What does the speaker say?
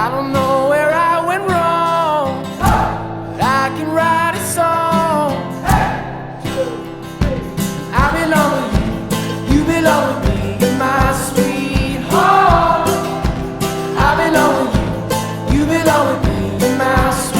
I don't know where I went wrong, but I can write a song. I belong with you, you belong with me, you're my sweetheart. I belong with you, you belong with me, you're my sweetheart.